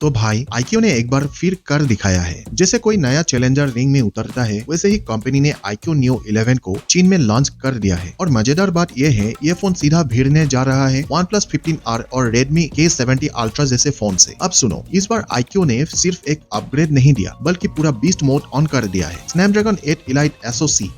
तो भाई iQOO ने एक बार फिर कर दिखाया है। जैसे कोई नया चैलेंजर रिंग में उतरता है, वैसे ही कंपनी ने iQOO Neo 11 को चीन में लॉन्च कर दिया है। और मजेदार बात यह है, ये फोन सीधा भिड़ने जा रहा है OnePlus 15R और Redmi K70 Ultra जैसे फोन से। अब सुनो, इस बार iQOO ने सिर्फ एक अपग्रेड नहीं दिया, बल्कि पूरा बीस्ट मोड ऑन कर दिया है। Snapdragon 8 Elite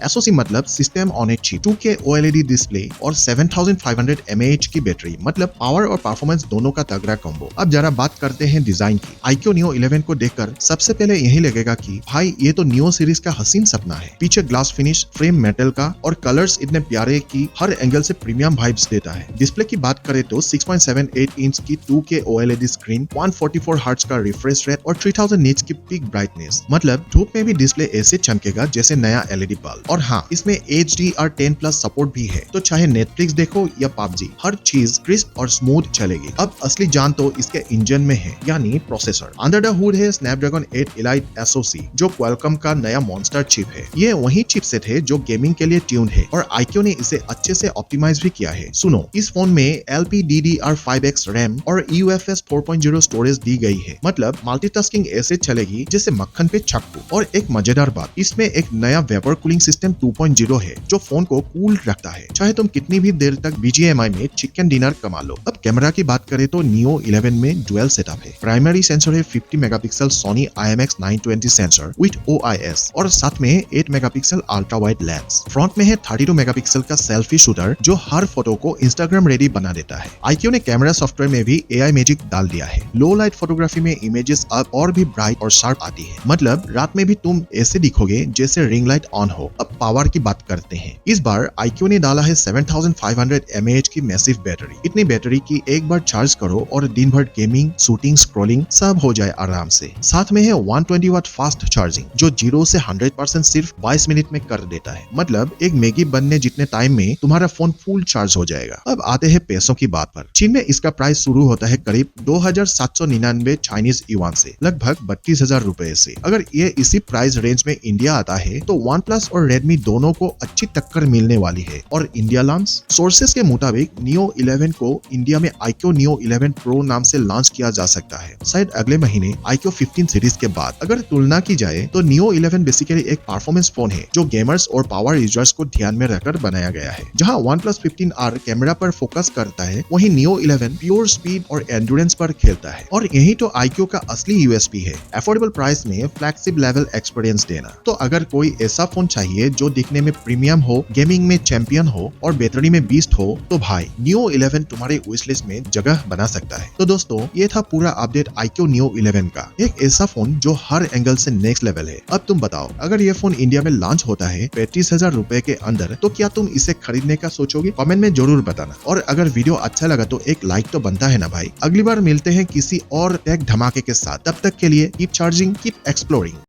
SoC मतलब system on a chip, 2K OLED display और 7500 mAh की बैटरी, मतलब पावर और परफॉर्मेंस दोनों का तगड़ा कॉम्बो। अब जरा बात करते हैं डिजाइन की। iQOO Neo 11 को देखकर सबसे पहले यही लगेगा कि भाई ये तो Neo सीरीज का हसीन सपना है। पीछे ग्लास फिनिश, फ्रेम मेटल का और कलर्स इतने प्यारे कि हर एंगल से प्रीमियम वाइब्स देता है। डिस्प्ले की बात करें तो 6.78 इंच की 2K OLED स्क्रीन, 144 हर्ट्ज का रिफ्रेश रेट और 3000 निट्स की पीक ब्राइटनेस, मतलब धूप में भी डिस्प्ले ऐसे चमकेगा जैसे नया LED बल्ब। और हाँ, इसमें HDR10+ सपोर्ट भी है, तो चाहे नेटफ्लिक्स देखो या PUBG, हर चीज क्रिस्प और स्मूथ चलेगी। अब असली जान तो इसके इंजन में है, यानी प्रोसेसर। अंडर द हुड है Snapdragon 8 Elite SoC, जो Qualcomm का नया मॉन्स्टर चिप है। ये वही चिपसेट है जो गेमिंग के लिए ट्यून्ड है और iQOO ने इसे अच्छे से ऑप्टिमाइज भी किया है। सुनो, इस फोन में LPDDR5X रैम और UFS 4.0 स्टोरेज दी गई है, मतलब मल्टीटास्किंग ऐसे चलेगी जैसे मक्खन पे चक्कू। और एक मजेदार बात, इसमें एक नया वेपर कूलिंग सिस्टम 2.0 है, जो फोन को कूल रखता है, चाहे तुम कितनी भी देर तक BGMI में चिकन डिनर कमा लो। अब कैमरा की बात करें तो Neo 11 में डुअल सेटअप है। प्राइमरी सेंसर है 50 megapixel Sony IMX920 sensor with OIS और साथ में 8 megapixel ultra wide lens. Front में है 32 मेगापिक्सल का सेल्फी शूटर, जो हर फोटो को इंस्टाग्राम रेडी बना देता है। iQOO ने कैमरा सॉफ्टवेयर में भी AI मैजिक डाल दिया है। लो लाइट फोटोग्राफी में इमेजेस अब और भी ब्राइट और शार्प आती है, मतलब रात में भी तुम ऐसे दिखोगे जैसे रिंग लाइट ऑन हो। अब पावर की बात करते हैं। इस बार iQOO ने डाला है 7500 mAh की मैसिव बैटरी। इतनी बैटरी की एक बार चार्ज करो और दिन भर गेमिंग, शूटिंग, स्क्रॉलिंग सब हो जाए आराम से। साथ में है 120 वाट फास्ट चार्जिंग, जो 0 से 100% सिर्फ 22 मिनट में कर देता है, मतलब एक मैगी बनने जितने टाइम में तुम्हारा फोन फुल चार्ज हो जाएगा। अब आते हैं पैसों की बात पर। चीन में इसका प्राइस शुरू होता है करीब 2799 चाइनीज युआन से, लगभग 32,000 रुपए से। अगर ये इसी प्राइस रेंज में इंडिया आता है तो OnePlus और Redmi दोनों को अच्छी टक्कर मिलने वाली है। और इंडिया लॉन्च सोर्सेस के मुताबिक Neo 11 को इंडिया में iQOO Neo 11 Pro नाम से लॉन्च किया जा सकता है, शायद अगले महीने iQOO 15 सीरीज के बाद। अगर तुलना की जाए तो Neo 11 बेसिकली एक परफॉर्मेंस फोन है, जो गेमर्स और पावर यूजर्स को ध्यान में रखकर बनाया गया है। जहां OnePlus 15R कैमरा पर फोकस करता है, वहीं Neo 11 प्योर स्पीड और एंड्योरेंस पर खेलता है। और यही तो iQOO का असली USP है, अफोर्डेबल प्राइस में फ्लैगशिप लेवल एक्सपीरियंस देना। तो अगर कोई ऐसा फोन चाहिए जो दिखने में प्रीमियम हो, गेमिंग में चैंपियन हो और बैटरी में बीस्ट हो, तो भाई Neo 11 तुम्हारे विश लिस्ट में जगह बना सकता है। तो दोस्तों, ये था पूरा अपडेट iQOO Neo 11 का, एक ऐसा फोन जो हर एंगल से नेक्स्ट लेवल है। अब तुम बताओ, अगर ये फोन इंडिया में लॉन्च होता है 35,000 रुपए के अंदर, तो क्या तुम इसे खरीदने का सोचोगे? कमेंट में जरूर बताना। और अगर वीडियो अच्छा लगा तो एक लाइक तो बनता है ना भाई। अगली बार मिलते हैं किसी और टेक धमाके के साथ। तब तक के लिए कीप चार्जिंग, कीप एक्सप्लोरिंग।